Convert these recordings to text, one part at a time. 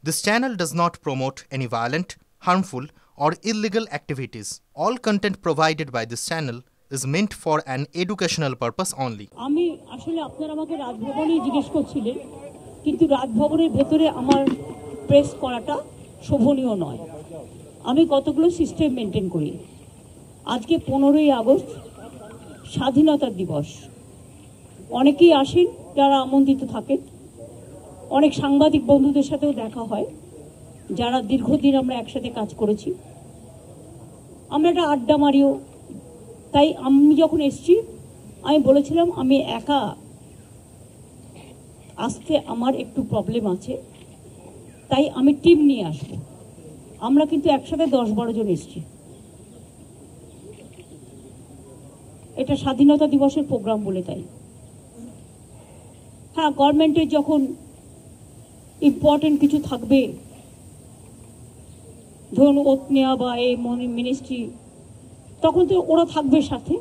This channel does not promote any violent, harmful, or illegal activities. All content provided by this channel is meant for an educational purpose only. আমি আসলে আপনারা আমাকে রাজভবনেই জিজ্ঞেস করছিলেন, কিন্তু রাজভবনের ভেতরে আমার প্রেস করাটা শোভনীয় নয়। আমি কতগুলো সিস্টেম মেনটেন করি। আজকে 15ই আগস্ট স্বাধীনতা দিবস। অনেকেই আসেন যারা আমন্ত্রিত থাকেন, অনেক সাংবাদিক বন্ধুদের সাথেও দেখা হয় যারা দীর্ঘদিন আমরা একসাথে কাজ করেছি। আমরা একটা আড্ডা মারিও। তাই আমি যখন এসেছি আমি বলেছিলাম আমি একা আসতে আমার একটু প্রবলেম আছে, তাই আমি টিম নিয়ে আসবো। আমরা কিন্তু একসাথে 10-12 জন এসেছি। এটা স্বাধীনতা দিবসের প্রোগ্রাম বলে তাই। হ্যাঁ, গভর্নমেন্টের যখন ইম্পর্টেন্ট কিছু থাকবে, ধরুন ওত নেওয়া বা এই মিনিস্ট্রি, তখন তো ওরা থাকবে সাথে,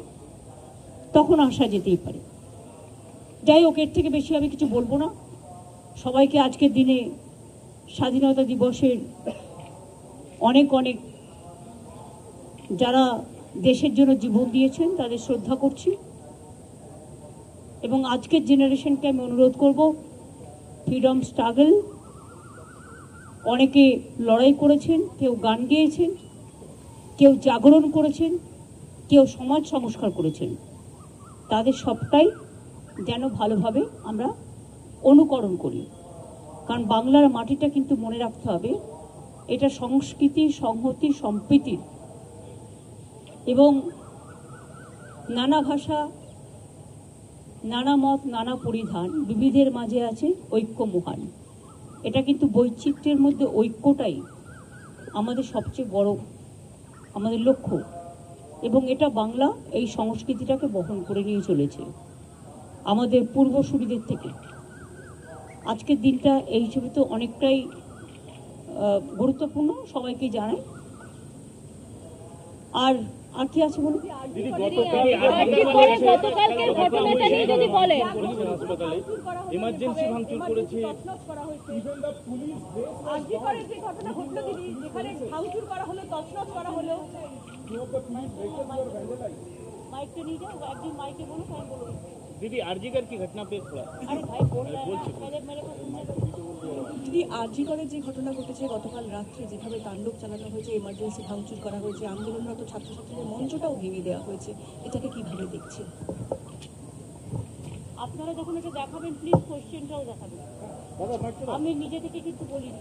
তখন আসা যেতেই পারে। যাই হোক, এর থেকে বেশি আমি কিছু বলবো না। সবাইকে আজকের দিনে স্বাধীনতা দিবসের অনেক অনেক যারা দেশের জন্য জীবন দিয়েছেন তাদের শ্রদ্ধা করছি। এবং আজকের জেনারেশনকে আমি অনুরোধ করব, ফ্রিডম স্ট্রাগল, অনেকে লড়াই করেছেন, কেউ গান গেয়েছেন, কেউ জাগরণ করেছেন, কেউ সমাজ সংস্কার করেছেন। তাদের সবটাই যেন ভালোভাবে আমরা অনুকরণ করি। কারণ বাংলার মাটিটা কিন্তু মনে রাখতে হবে, এটা সংস্কৃতি, সংহতি, সম্প্রীতির এবং নানা ভাষা, নানা মত, নানা পরিধান, বিবিধের মাঝে আছে ঐক্য মহান। এটা কিন্তু বৈচিত্র্যের মধ্যে ঐক্যটাই আমাদের সবচেয়ে বড় আমাদের লক্ষ্য। এবং এটা বাংলা এই সংস্কৃতিটাকে বহন করে নিয়ে চলেছে আমাদের পূর্বসূরীদের থেকে। আজকের দিনটা এই হিসেবে তো অনেকটাই গুরুত্বপূর্ণ, সবাইকে জানাই। আর আর কি আছে বলুন? दीदी आरजीकर की घटना पे थोड़ा দিদি, আরজিকরের যে ঘটনা ঘটেছে গতকাল রাত্রে, যেভাবে তাণ্ডব চালানো হয়েছে, এমার্জেন্সি ভাঙচুর করা হয়েছে, আন্দোলনরত ছাত্রছাত্রীদের মঞ্চটাও ভেঙে দেওয়া হয়েছে, এটাকে কিভাবে দেখছেন? আপনারা যখন এটা দেখাবেন প্লিজ কোয়েশ্চেনটাও দেখাবেন। আমি নিজে থেকে কিছু বলিনি,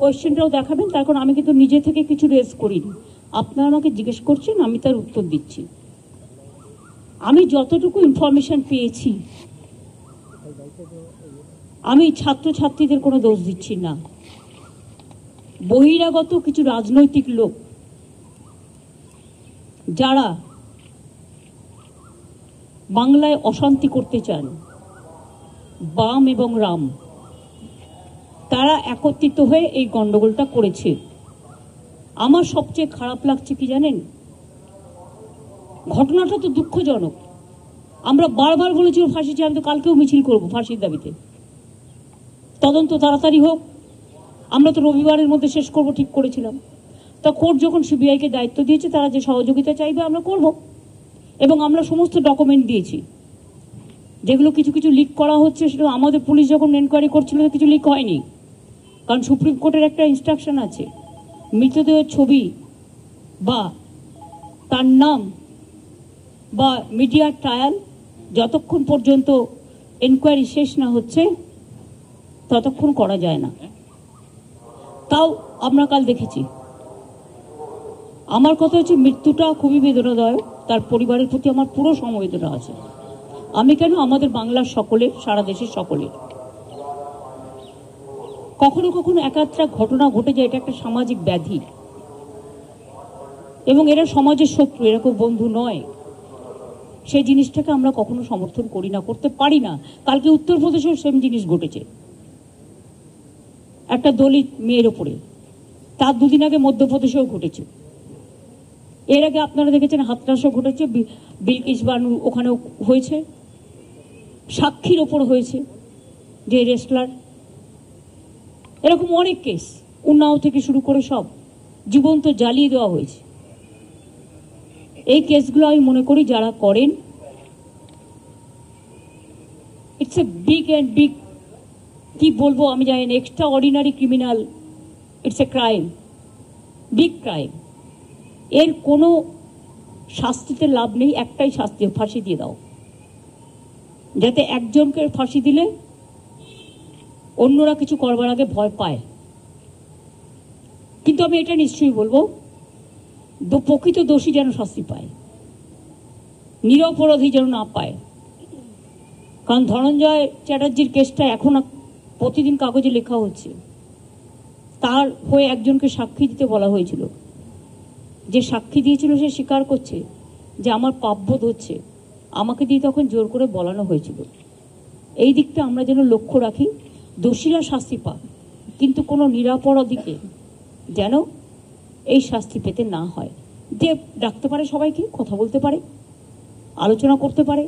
কোয়েশ্চেনটাও দেখাবেন। তার কারণ আমি কিন্তু নিজে থেকে কিছু রেজ করিনি। আপনারা আমাকে জিজ্ঞেস করছেন, আমি তার উত্তর দিচ্ছি। আমি যতটুকু ইনফরমেশন পেয়েছি, আমি ছাত্রছাত্রীদের কোনো দোষ দিচ্ছি না। বহিরাগত কিছু রাজনৈতিক লোক যারা বাংলায় অশান্তি করতে চান, বাম এবং রাম, তারা একত্রিত হয়ে এই গন্ডগোলটা করেছে। আমার সবচেয়ে খারাপ লাগছে কি জানেন? ঘটনাটা তো দুঃখজনক। আমরা বারবার বলেছি ফাঁসি চাই, আমি তো কালকেও মিছিল করবো ফাঁসির দাবিতে। তদন্ত তাড়াতাড়ি হোক। আমরা তো রবিবারের মধ্যে শেষ করব ঠিক করেছিলাম। তা কোর্ট যখন সিবিআইকে দায়িত্ব দিয়েছে, তারা যে সহযোগিতা চাইবে আমরা করব। এবং আমরা সমস্ত ডকুমেন্ট দিয়েছি। যেগুলো কিছু কিছু লিক করা হচ্ছে, সেটা আমাদের পুলিশ যখন এনকোয়ারি করছিল কিছু লিক হয়নি। কারণ সুপ্রিম কোর্টের একটা ইনস্ট্রাকশন আছে, মৃতদেহের ছবি বা তার নাম বা মিডিয়ার ট্রায়াল যতক্ষণ পর্যন্ত এনকোয়ারি শেষ না হচ্ছে ততক্ষণ করা যায় না। তাও আমরা কাল দেখেছি। আমার কথা হচ্ছে, মৃত্যুটা খুবই বেদনাদায়ক। তার পরিবারের প্রতি আমার পুরো সমবেদনা আছে। আমি কেন, আমাদের বাংলার সকলের, সারা দেশের সকলের। কখনো কখনো একাত্রা ঘটনা ঘটে যায়, এটা একটা সামাজিক ব্যাধি এবং এরা সমাজের শত্রু, এরা কেউ বন্ধু নয়। সেই জিনিসটাকে আমরা কখনো সমর্থন করি না, করতে পারি না। কালকে উত্তরপ্রদেশেও সেম জিনিস ঘটেছে, একটা দলিত মেয়ের ওপরে। তার দুদিন আগে মধ্যপ্রদেশেও ঘটেছে। এর আগে আপনারা দেখেছেন হাতরাসও ঘটেছে, বিলকিস বানু ওখানেও হয়েছে, সাক্ষীর ওপর হয়েছে যে রেসলার। এরকম অনেক কেস, উন্নাও থেকে শুরু করে সব জীবন্ত জ্বালিয়ে দেওয়া হয়েছে। এই কেসগুলো আমি মনে করি যারা করেন, it's a big and big, কি বলবো আমি জানি না, extra ordinary criminal, it's a crime, big crime. এর কোনো শাস্তিতে লাভ নেই, একটাই শাস্তি, ফাঁসি দিয়ে দাও, যাতে একজনকে ফাঁসি দিলে অন্যরা কিছু করবার আগে ভয় পায়। কিন্তু আমি এটা নিশ্চয়ই বলবো, প্রকৃত দোষী যেন শাস্তি পায়, নিরপরাধী যেন না পায়। কারণ ধনঞ্জয় চ্যাটার্জির কেসটা এখন প্রতিদিন কাগজে লেখা হচ্ছে। তার হয়ে একজনকে সাক্ষী দিতে বলা হয়েছিল, যে সাক্ষী দিয়েছিল সে স্বীকার করছে যে আমার পাপবোধ হচ্ছে, আমাকে দিয়ে তখন জোর করে বলানো হয়েছিল। এই দিকটা আমরা যেন লক্ষ্য রাখি, দোষীরা শাস্তি পাক, কিন্তু কোনো নিরপরাধীকে যেন এই শাস্তি পেতে না হয়। যে ডাকতে পারে, সবাইকে কথা বলতে পারে, আলোচনা করতে পারে,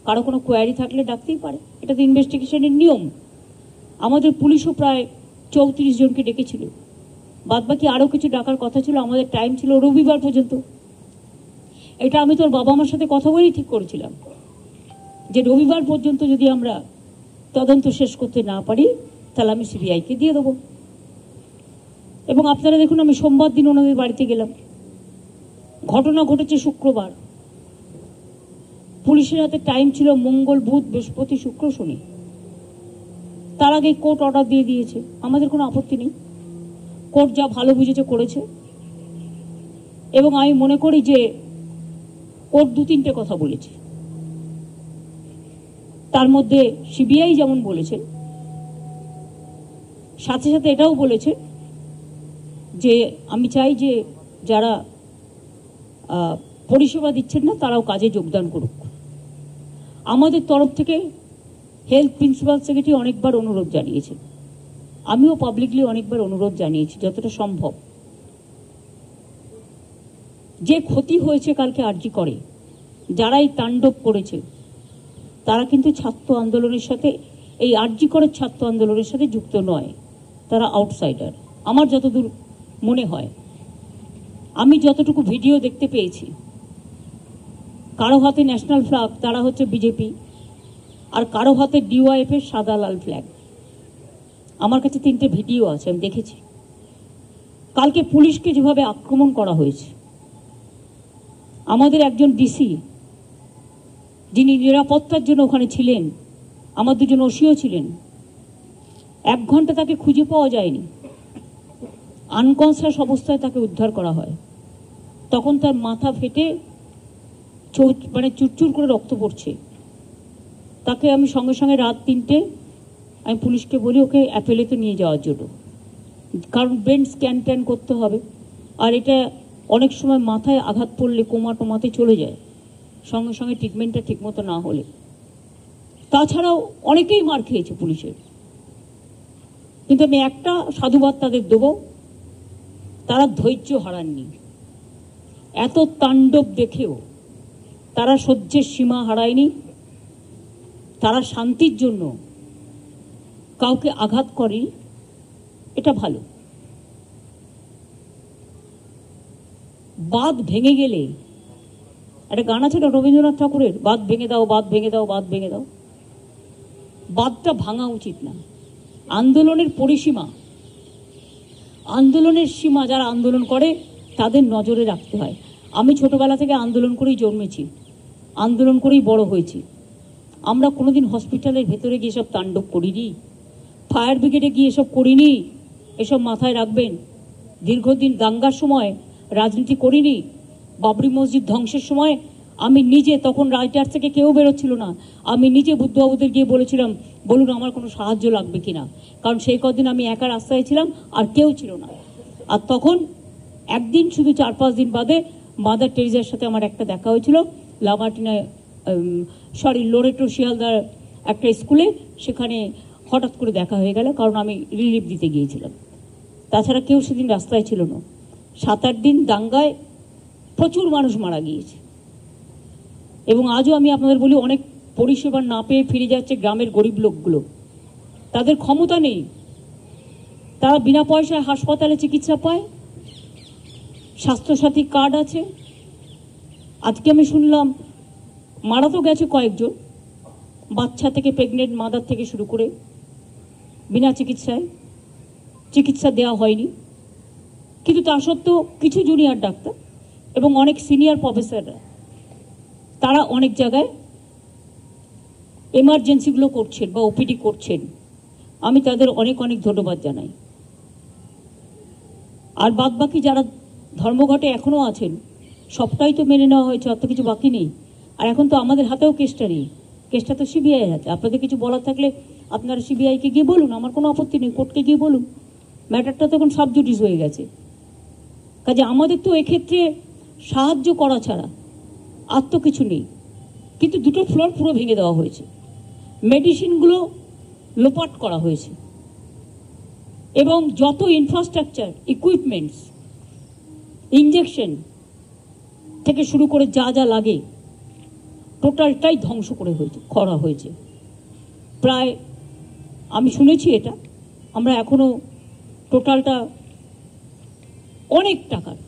কারো কোনো কোয়ারি থাকলে ডাকতেই পারে, এটা তো ইনভেস্টিগেশনের নিয়ম। আমাদের পুলিশও প্রায় 34 জনকে ডেকেছিল, বাদবাকি আরও কিছু ডাকার কথা ছিল। আমাদের টাইম ছিল রবিবার পর্যন্ত। এটা আমি তোর বাবা মার সাথে কথা বলেই ঠিক করেছিলাম যে রবিবার পর্যন্ত যদি আমরা তদন্ত শেষ করতে না পারি তাহলে আমি সিবিআইকে দিয়ে দেবো। এবং আপনারা দেখুন, আমি সোমবার দিন ওনাদের বাড়িতে গেলাম। ঘটনা ঘটেছে শুক্রবার, পুলিশের হাতে টাইম ছিল মঙ্গল, বুধ, বৃহস্পতি, শুক্র, শনি। তার আগে কোর্ট অর্ডার দিয়ে দিয়েছে, আমাদের কোনো আপত্তি নেই। কোর্ট যা ভালো বুঝেছে করেছে। এবং আমি মনে করি যে কোর্ট 2-3টে কথা বলেছে, তার মধ্যে সিবিআই যেমন বলেছে, সাথে সাথে এটাও বলেছে যে আমি চাই যে যারা পরিষেবা দিচ্ছেন না তারাও কাজে যোগদান করুক। আমাদের তরফ থেকে হেলথ প্রিন্সিপাল সেক্রেটারি অনেকবার অনুরোধ জানিয়েছে, আমিও পাবলিকলি অনেকবার অনুরোধ জানিয়েছি যতটা সম্ভব। যে ক্ষতি হয়েছে কালকে আরজি করে, যারা এই তাণ্ডব করেছে তারা কিন্তু ছাত্র আন্দোলনের সাথে, এই আরজি করের ছাত্র আন্দোলনের সাথে যুক্ত নয়, তারা আউটসাইডার আমার যতদূর মনে হয়। আমি যতটুকু ভিডিও দেখতে পেয়েছি, কারো হাতে ন্যাশনাল ফ্ল্যাগ, তারা হচ্ছে বিজেপি, আর কারো হাতে ডিওয়াইএফ এর সাদা লাল ফ্ল্যাগ। আমার কাছে 3টে ভিডিও আছে, আমি দেখেছি। কালকে পুলিশকে যেভাবে আক্রমণ করা হয়েছে, আমাদের একজন ডিসি যিনি নিরাপত্তার জন্য ওখানে ছিলেন, আমার 2জন ওসিও ছিলেন, 1 ঘন্টা তাকে খুঁজে পাওয়া যায়নি। আনকনসিয়াস অবস্থায় তাকে উদ্ধার করা হয়, তখন তার মাথা ফেটে মানে চুরচুর করে রক্ত পড়ছে। তাকে আমি সঙ্গে সঙ্গে রাত 3টে আমি পুলিশকে বলি ওকে অ্যাপেলেতে নিয়ে যাওয়ার জন্য, কারণ ব্রেন স্ক্যান ট্যান করতে হবে। আর এটা অনেক সময় মাথায় আঘাত পড়লে কোমা টোমাতে চলে যায়, সঙ্গে সঙ্গে ট্রিটমেন্টটা ঠিকমতো না হলে। তাছাড়াও অনেকেই মার খেয়েছে পুলিশের, কিন্তু আমি একটা সাধুবাদ তাদের দেবো, তারা ধৈর্য হারাননি। এত তাণ্ডব দেখেও তারা সহ্যের সীমা হারায়নি। তারা শান্তির জন্য কাউকে আঘাত করেনি, এটা ভালো। বাঁধ ভেঙে গেলে, একটা গান আছে না রবীন্দ্রনাথ ঠাকুরের, বাঁধ ভেঙে দাও, বাঁধ ভেঙে দাও, বাঁধ ভেঙে দাও। বাঁধটা ভাঙা উচিত না। আন্দোলনের পরিসীমা, আন্দোলনের সীমা যারা আন্দোলন করে তাদের নজরে রাখতে হয়। আমি ছোটবেলা থেকে আন্দোলন করেই জন্মেছি, আন্দোলন করেই বড় হয়েছি। আমরা কোনোদিন হসপিটালের ভেতরে গিয়ে সব তাণ্ডব করিনি, ফায়ার ব্রিগেডে গিয়ে এসব করিনি, এসব মাথায় রাখবেন। দীর্ঘদিন দাঙ্গার সময় রাজনীতি করিনি। বাবরি মসজিদ ধ্বংসের সময় আমি নিজে, তখন রাইটার্স থেকে কেউ বেরোচ্ছিল না, আমি নিজে বুদ্ধবাবুদের গিয়ে বলেছিলাম বলুন আমার কোনো সাহায্য লাগবে কিনা, কারণ সেই কদিন আমি একা রাস্তায় ছিলাম আর কেউ ছিল না। আর তখন একদিন শুধু 4-5 দিন বাদে মাদার টেরিজার সাথে আমার একটা দেখা হয়েছিল লামার্টিনায়, লোরেটো শিয়ালদার একটা স্কুলে, সেখানে হঠাৎ করে দেখা হয়ে গেল, কারণ আমি রিলিফ দিতে গিয়েছিলাম। তাছাড়া কেউ সেদিন রাস্তায় ছিল না। 7-8 দিন দাঙ্গায় প্রচুর মানুষ মারা গিয়েছে। এবং আজও আমি আপনাদের বলি, অনেক পরিষেবা না পেয়ে ফিরে যাচ্ছে গ্রামের গরিব লোকগুলো, তাদের ক্ষমতা নেই। তারা বিনা পয়সায় হাসপাতালে চিকিৎসা পায়, স্বাস্থ্যসাথী কার্ড আছে। আজকে আমি শুনলাম মারা তো গেছে কয়েকজন, বাচ্চা থেকে প্রেগনেন্ট মাদার থেকে শুরু করে বিনা চিকিৎসা দেওয়া হয়নি। কিন্তু তা সত্ত্বেও কিছু জুনিয়র ডাক্তার এবং অনেক সিনিয়র প্রফেসররা তারা অনেক জায়গায় এমার্জেন্সিগুলো করছেন বা ওপিডি করছেন। আমি তাদের অনেক অনেক ধন্যবাদ জানাই। আর বাদ বাকি যারা ধর্মঘটে এখনও আছেন সবটাই তো মেনে নেওয়া হয়েছে, অত কিছু বাকি নেই। আর এখন তো আমাদের হাতেও কেসটা নেই, কেসটা তো সিবিআই আছে। আপনাদের কিছু বলার থাকলে আপনারা সিবিআইকে গিয়ে বলুন, আমার কোনো আপত্তি নেই, কোর্টকে গিয়ে বলুন। ম্যাটারটা তো এখন সাব জুডিস হয়ে গেছে। কাজে আমাদের তো এক্ষেত্রে সাহায্য করা ছাড়া আর তো কিছু নেই। কিন্তু দুটো ফ্লোর পুরো ভেঙে দেওয়া হয়েছে, মেডিসিনগুলো লোপাট করা হয়েছে এবং যত ইনফ্রাস্ট্রাকচার, ইকুইপমেন্টস, ইঞ্জেকশন থেকে শুরু করে যা যা লাগে টোটালটাই ধ্বংস করা হয়েছে। প্রায় আমি শুনেছি এটা, আমরা এখনো টোটালটা অনেক টাকার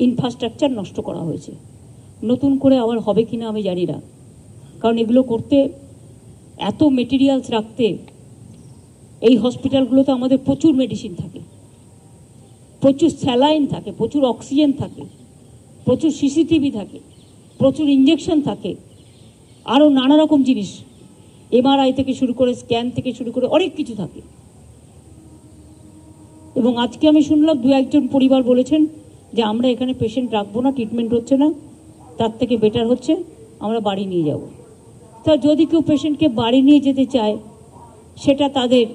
ইনফ্রাস্ট্রাকচার নষ্ট করা হয়েছে। নতুন করে আবার হবে কিনা আমি জানি না, কারণ এগুলো করতে এত মেটেরিয়ালস রাখতে এই হসপিটালগুলোতে আমাদের প্রচুর মেডিসিন থাকে, প্রচুর স্যালাইন থাকে, প্রচুর অক্সিজেন থাকে, প্রচুর সিসিটিভি থাকে, প্রচুর ইঞ্জেকশন থাকে, আরও নানা রকম জিনিস, এমআরআই থেকে শুরু করে স্ক্যান থেকে শুরু করে অনেক কিছু থাকে। এবং আজকে আমি শুনলাম দু একজন পরিবার বলেছেন যে আমরা এখানে পেশেন্ট রাখবো না, ট্রিটমেন্ট হচ্ছে না, তার থেকে বেটার হচ্ছে আমরা বাড়ি নিয়ে যাব। তা যদি কেউ পেশেন্টকে বাড়ি নিয়ে যেতে চায় সেটা তাদের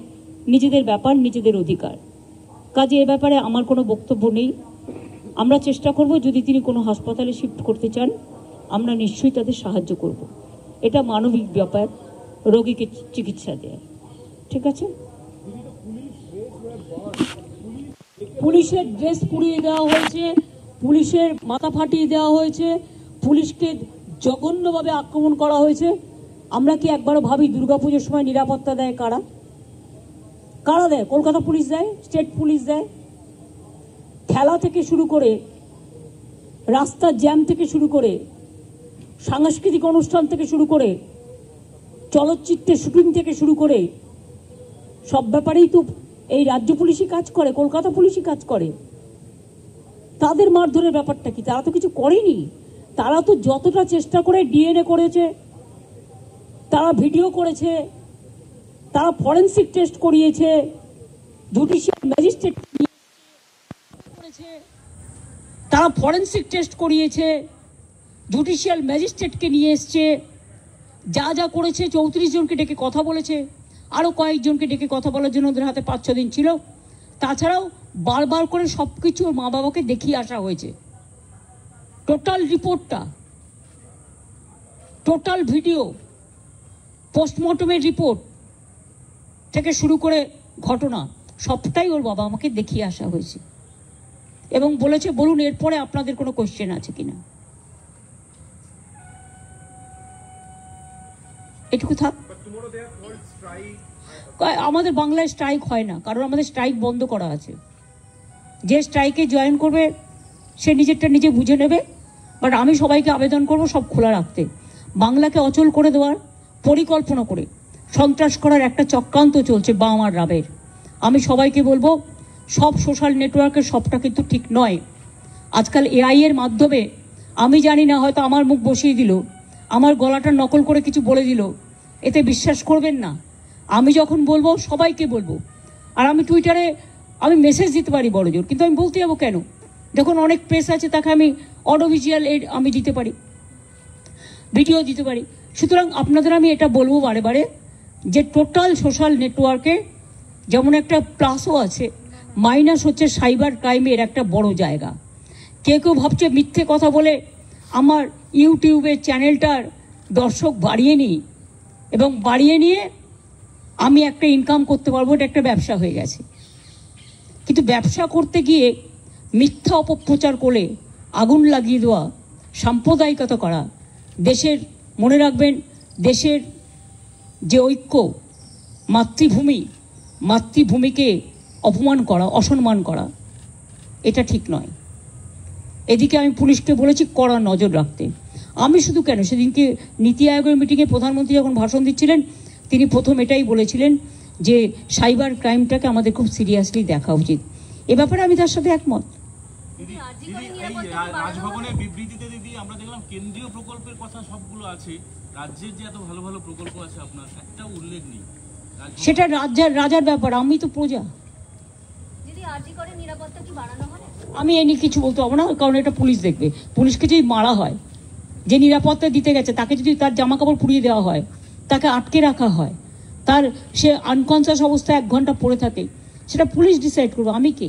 নিজেদের ব্যাপার, নিজেদের অধিকার। কাজে এ ব্যাপারে আমার কোনো বক্তব্য নেই। আমরা চেষ্টা করব যদি তিনি কোনো হাসপাতালে শিফট করতে চান আমরা নিশ্চয়ই তাদের সাহায্য করব। এটা মানবিক ব্যাপার, রোগীকে চিকিৎসা দেয়। ঠিক আছে? পুলিশের ড্রেস পুড়িয়ে দেওয়া হয়েছে, পুলিশের মাথা ফাটিয়ে দেওয়া হয়েছে, পুলিশকে জঘন্যভাবে আক্রমণ করা হয়েছে। আমরা কি একবারও ভাবি দুর্গাপুজোর সময় নিরাপত্তা দেয় কারা? কারা দেয়? কলকাতা পুলিশ দেয়, স্টেট পুলিশ দেয়। খেলা থেকে শুরু করে, রাস্তার জ্যাম থেকে শুরু করে, সাংস্কৃতিক অনুষ্ঠান থেকে শুরু করে, চলচ্চিত্রের শুটিং থেকে শুরু করে সব ব্যাপারেই তো এই রাজ্য পুলিশই কাজ করে, কলকাতা পুলিশই কাজ করে। তাদের মারধরের ব্যাপারটা কি? তারা তো কিছু করেনি। তারা তো যতটা চেষ্টা করে ডিএনএ করেছে, তারা ভিডিও করেছে, তারা ফরেন্সিক টেস্ট করিয়েছে, জুডিশিয়াল ম্যাজিস্ট্রেট করেছে, তারা ফরেন্সিক টেস্ট করিয়েছে, জুডিশিয়াল ম্যাজিস্ট্রেটকে নিয়ে এসছে, যা যা করেছে 34 জনকে ডেকে কথা বলেছে, আরও কয়েকজনকে ডেকে কথা বলার জন্য ওদের হাতে 5-6 দিন ছিল। তাছাড়াও বারবার করে সব কিছু মা বাবাকে দেখিয়ে আসা হয়েছে। টোটাল রিপোর্টটা, টোটাল ভিডিও, পোস্টমর্টমের রিপোর্ট থেকে শুরু করে ঘটনা সবটাই ওর বাবা আমাকে দেখিয়ে আসা হয়েছে এবং বলেছে বলুন এরপরে আপনাদের কোনো কোশ্চেন আছে কিনা। এটুকু থাক। আমাদের বাংলায় স্ট্রাইক হয় না, কারণ আমাদের স্ট্রাইক বন্ধ করা আছে। যে স্ট্রাইকে জয়েন করবে সে নিজেরটা নিজে বুঝে নেবে। বাট আমি সবাইকে আবেদন করব সব খোলা রাখতে। বাংলাকে অচল করে দেওয়ার পরিকল্পনা করে সন্ত্রাস করার একটা চক্রান্ত চলছে বাম আর রাবের। আমি সবাইকে বলবো সব সোশ্যাল নেটওয়ার্কের সবটা কিন্তু ঠিক নয়। আজকাল এআই এর মাধ্যমে আমি জানি না, হয়তো আমার মুখ বসিয়ে দিল, আমার গলাটা নকল করে কিছু বলে দিল, এতে বিশ্বাস করবেন না। আমি যখন বলবো সবাইকে বলবো। আর আমি টুইটারে আমি মেসেজ দিতে পারি বড় জোর, কিন্তু আমি বলতে যাবো কেন? দেখুন অনেক প্রেস আছে, তাকে আমি অডিও ভিজুয়াল এড আমি দিতে পারি, ভিডিও দিতে পারি। সুতরাং আপনাদের আমি এটা বলবো বারে বারে যে টোটাল সোশ্যাল নেটওয়ার্কে যেমন একটা প্লাসও আছে, মাইনাস হচ্ছে সাইবার ক্রাইমের একটা বড় জায়গা। কেউ কেউ ভাবছে মিথ্যে কথা বলে আমার ইউটিউবের চ্যানেলটার দর্শক বাড়িয়ে নিই এবং বাড়িয়ে নিয়ে আমি একটা ইনকাম করতে পারবো, এটা একটা ব্যবসা হয়ে গেছে। কিন্তু ব্যবসা করতে গিয়ে মিথ্যা অপপ্রচার করে আগুন লাগিয়ে দেওয়া, সাম্প্রদায়িকতা করা, দেশের মনে রাখবেন দেশের যে ঐক্য, মাতৃভূমিকে অপমান করা, অসম্মান করা, এটা ঠিক নয়। এদিকে আমি পুলিশকে বলেছি কড়া নজর রাখতে। আমি শুধু কেন, সেদিনকে নীতি আয়োগের মিটিংয়ে প্রধানমন্ত্রী যখন ভাষণ দিচ্ছিলেন, তিনি প্রথম এটাই বলেছিলেন যে সাইবার ক্রাইমটাকে আমাদের খুব সিরিয়াসলি দেখা উচিত। এ ব্যাপারে আমি তার সাথে একমত। রাজভবনের বিবৃতিতে দিদি আমরা দেখলাম কেন্দ্রীয় প্রকল্পের কথা সবগুলো আছে, রাজ্যের যে এত ভালো ভালো প্রকল্প আছে আপনার একটাও উল্লেখ নেই। সেটা রাজার ব্যাপার, আমি তো প্রজা। আমি এ নিয়ে কিছু বলতে পারবো না, কারণ এটা পুলিশ দেখবে। পুলিশকে যদি মারা হয়, যে নিরাপত্তা দিতে গেছে তাকে যদি তার জামা কাপড় পুড়িয়ে দেওয়া হয়, তাকে আটকে রাখা হয়, সে আনকনসিয়াস অবস্থায় 1 ঘন্টা পড়ে থাকে, সেটা পুলিশ ডিসাইড করবে, আমি কে?